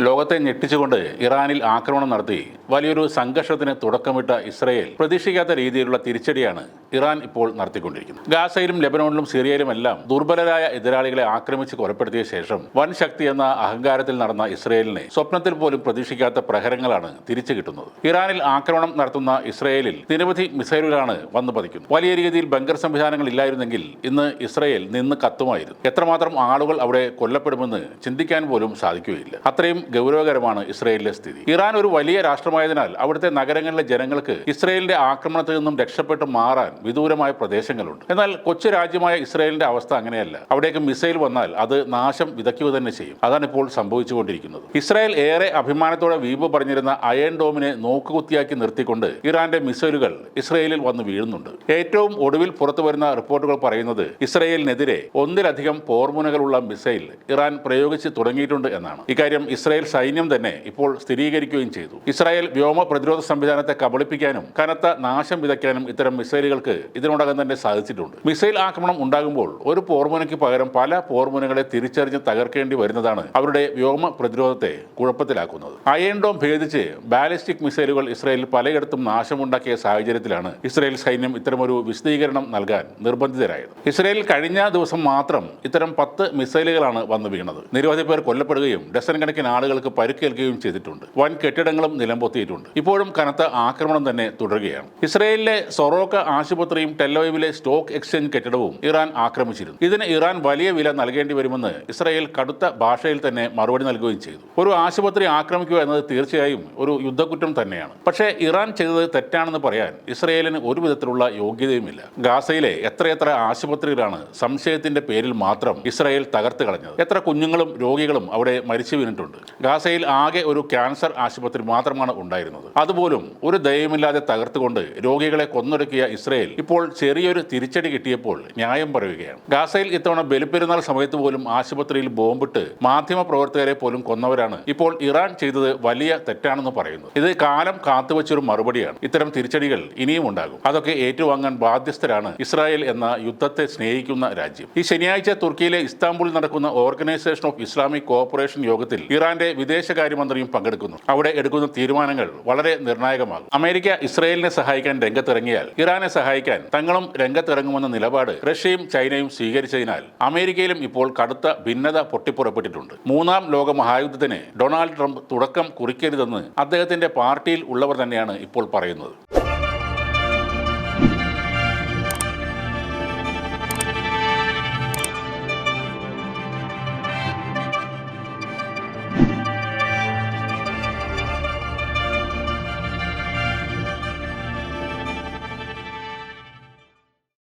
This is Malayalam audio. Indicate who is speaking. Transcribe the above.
Speaker 1: ലോകത്തെ ഞെട്ടിച്ചുകൊണ്ട് ഇറാനിൽ ആക്രമണം നടത്തി വലിയൊരു സംഘർഷത്തിന് തുടക്കമിട്ട ഇസ്രയേൽ പ്രതീക്ഷിക്കാത്ത രീതിയിലുള്ള തിരിച്ചടിയാണ് ഇറാൻ ഇപ്പോൾ നടത്തിക്കൊണ്ടിരിക്കുന്നത്. ഗാസയിലും ലെബനോണിലും സിറിയയിലുമെല്ലാം ദുർബലരായ എതിരാളികളെ ആക്രമിച്ച് കൊലപ്പെടുത്തിയ ശേഷം വൻ ശക്തി എന്ന അഹങ്കാരത്തിൽ നടന്ന ഇസ്രയേലിനെ സ്വപ്നത്തിൽ പോലും പ്രതീക്ഷിക്കാത്ത പ്രഹരങ്ങളാണ് തിരിച്ചു കിട്ടുന്നത്. ഇറാനിൽ ആക്രമണം നടത്തുന്ന ഇസ്രയേലിൽ നിരവധി മിസൈലുകളാണ് വന്നു പതിക്കുന്നത്. വലിയ രീതിയിൽ ബങ്കർ സംവിധാനങ്ങൾ ഇല്ലായിരുന്നെങ്കിൽ ഇന്ന് ഇസ്രയേൽ നിന്ന് കത്തുമായിരുന്നു. എത്രമാത്രം ആളുകൾ അവിടെ കൊല്ലപ്പെടുമെന്ന് ചിന്തിക്കാൻ പോലും സാധിക്കുകയില്ല. അത്രയും ഗൗരവകരമാണ് ഇസ്രയേലിലെ സ്ഥിതി. ഇറാൻ ഒരു വലിയ രാഷ്ട്രമായതിനാൽ അവിടുത്തെ നഗരങ്ങളിലെ ജനങ്ങൾക്ക് ഇസ്രയേലിന്റെ ആക്രമണത്തിൽ നിന്നും രക്ഷപ്പെട്ട് മാറാൻ വിദൂരമായ പ്രദേശങ്ങളുണ്ട്. എന്നാൽ കൊച്ചു രാജ്യമായ ഇസ്രയേലിന്റെ അവസ്ഥ അങ്ങനെയല്ല. അവിടേക്ക് മിസൈൽ വന്നാൽ അത് നാശം വിതയ്ക്കുക തന്നെ ചെയ്യും. അതാണ് ഇപ്പോൾ സംഭവിച്ചുകൊണ്ടിരിക്കുന്നത്. ഇസ്രായേൽ ഏറെ അഭിമാനത്തോടെ വീമ്പ് പറഞ്ഞിരുന്ന അയൺ ഡോമിനെ നോക്കുകുത്തിയാക്കി നിർത്തിക്കൊണ്ട് ഇറാന്റെ മിസൈലുകൾ ഇസ്രയേലിൽ വന്ന് വീഴുന്നുണ്ട്. ഏറ്റവും ഒടുവിൽ പുറത്തു വരുന്ന റിപ്പോർട്ടുകൾ പറയുന്നത് ഇസ്രയേലിനെതിരെ ഒന്നിലധികം പോർമുനകളുള്ള മിസൈൽ ഇറാൻ പ്രയോഗിച്ച് തുടങ്ങിയിട്ടുണ്ട് എന്നാണ്. ഇക്കാര്യം ഇസ്രായേൽ സൈന്യം തന്നെ ഇപ്പോൾ സ്ഥിരീകരിക്കുകയും ചെയ്തു. ഇസ്രായേൽ വ്യോമ പ്രതിരോധ സംവിധാനത്തെ കബളിപ്പിക്കാനും കനത്ത നാശം വിതയ്ക്കാനും ഇത്തരം മിസൈലുകൾക്ക് ഇതിനോടകം തന്നെ സാധിച്ചിട്ടുണ്ട്. മിസൈൽ ആക്രമണം ഉണ്ടാകുമ്പോൾ ഒരു പോർമുനയ്ക്ക് പകരം പല പോർമുനകളെ തിരിച്ചറിഞ്ഞ് തകർക്കേണ്ടി വരുന്നതാണ് അവരുടെ വ്യോമ പ്രതിരോധത്തെ കുഴപ്പത്തിലാക്കുന്നത്. അയൺ ഡോം ഭേദിച്ച് ബാലിസ്റ്റിക് മിസൈലുകൾ ഇസ്രായേലിൽ പലയിടത്തും നാശമുണ്ടാക്കിയ സാഹചര്യത്തിലാണ് ഇസ്രായേൽ സൈന്യം ഇത്തരമൊരു വിശദീകരണം നൽകാൻ നിർബന്ധിതരായത്. ഇസ്രായേലിൽ കഴിഞ്ഞ ദിവസം മാത്രം ഇത്തരം 10 മിസൈലുകളാണ് വന്നു വീണത്. നിരവധി പേർ കൊല്ലപ്പെടുകയും ഡസൻ കണക്കിന് ആളുകൾക്ക് പരിക്കേൽക്കുകയും ചെയ്തിട്ടുണ്ട്. വൻ കെട്ടിടങ്ങളും നിലംപൊത്തിയിട്ടുണ്ട്. ഇപ്പോഴും കനത്ത ആക്രമണം തന്നെ തുടരുകയാണ്. ഇസ്രയേലിലെ സൊറോക്ക ആശുപത്രിയും ടെൽഅവീവിലെ സ്റ്റോക്ക് എക്സ്ചേഞ്ച് കെട്ടിടവും ഇറാൻ ആക്രമിച്ചിരുന്നു. ഇതിന് ഇറാൻ വലിയ വില നൽകേണ്ടി വരുമെന്ന് ഇസ്രയേൽ കടുത്ത ഭാഷയിൽ തന്നെ മറുപടി നൽകുകയും ചെയ്തു. ഒരു ആശുപത്രി ആക്രമിക്കുക എന്നത് തീർച്ചയായും ഒരു യുദ്ധക്കുറ്റം തന്നെയാണ്. പക്ഷേ ഇറാൻ ചെയ്തത് തെറ്റാണെന്ന് പറയാൻ ഇസ്രയേലിന് ഒരു വിധത്തിലുള്ള യോഗ്യതയുമില്ല. ഗാസയിലെ എത്രയെത്ര ആശുപത്രികളാണ് സംശയത്തിന്റെ പേരിൽ മാത്രം ഇസ്രയേൽ തകർത്ത് കളഞ്ഞത്. എത്ര കുഞ്ഞുങ്ങളും രോഗികളും അവിടെ മരിച്ചു വീണിട്ടുണ്ട്. ഗാസയിൽ ആകെ ഒരു ക്യാൻസർ ആശുപത്രി മാത്രമാണ് ഉണ്ടായിരുന്നത്. അതുപോലും ഒരു ദയവുമില്ലാതെ തകർത്തുകൊണ്ട് രോഗികളെ കൊന്നൊടുക്കിയ ഇസ്രയേൽ ഇപ്പോൾ ചെറിയൊരു തിരിച്ചടി കിട്ടിയപ്പോൾ ന്യായം പറയുകയാണ്. ഗാസയിൽ ഇത്തവണ ബലിപ്പെരുന്നാൾ സമയത്ത് പോലും ആശുപത്രിയിൽ ബോംബിട്ട് മാധ്യമ പ്രവർത്തകരെ പോലും കൊന്നവരാണ് ഇപ്പോൾ ഇറാൻ ചെയ്തത് വലിയ തെറ്റാണെന്ന് പറയുന്നത്. ഇത് കാലം കാത്തുവച്ചൊരു മറുപടിയാണ്. ഇത്തരം തിരിച്ചടികൾ ഇനിയും ഉണ്ടാകും. അതൊക്കെ ഏറ്റുവാങ്ങാൻ ബാധ്യസ്ഥരാണ് ഇസ്രായേൽ എന്ന യുദ്ധത്തെ സ്നേഹിക്കുന്ന രാജ്യം. ഈ ശനിയാഴ്ച തുർക്കിയിലെ ഇസ്താംബുളിൽ നടക്കുന്ന ഓർഗനൈസേഷൻ ഓഫ് ഇസ്ലാമിക് കോഓപ്പറേഷൻ യോഗത്തിൽ ഇറാന്റെ വിദേശകാര്യമന്ത്രിയും പങ്കെടുക്കുന്നു. അവിടെ എടുക്കുന്ന തീരുമാനങ്ങൾ വളരെ നിർണായകമാകും. അമേരിക്ക ഇസ്രയേലിനെ സഹായിക്കാൻ രംഗത്തിറങ്ങിയാൽ ഇറാനെ സഹായിക്കാൻ തങ്ങളും രംഗത്തിറങ്ങുമെന്ന നിലപാട് റഷ്യയും ചൈനയും സ്വീകരിച്ചതിനാൽ അമേരിക്കയിലും ഇപ്പോൾ കടുത്ത ഭിന്നത പൊട്ടിപ്പുറപ്പെട്ടിട്ടുണ്ട്. മൂന്നാം ലോക മഹായുദ്ധത്തിന് ഡൊണാൾഡ് ട്രംപ് തുടക്കം കുറിക്കരുതെന്ന് അദ്ദേഹത്തിന്റെ പാർട്ടിയിൽ ഉള്ളവർ തന്നെയാണ് ഇപ്പോൾ പറയുന്നത്.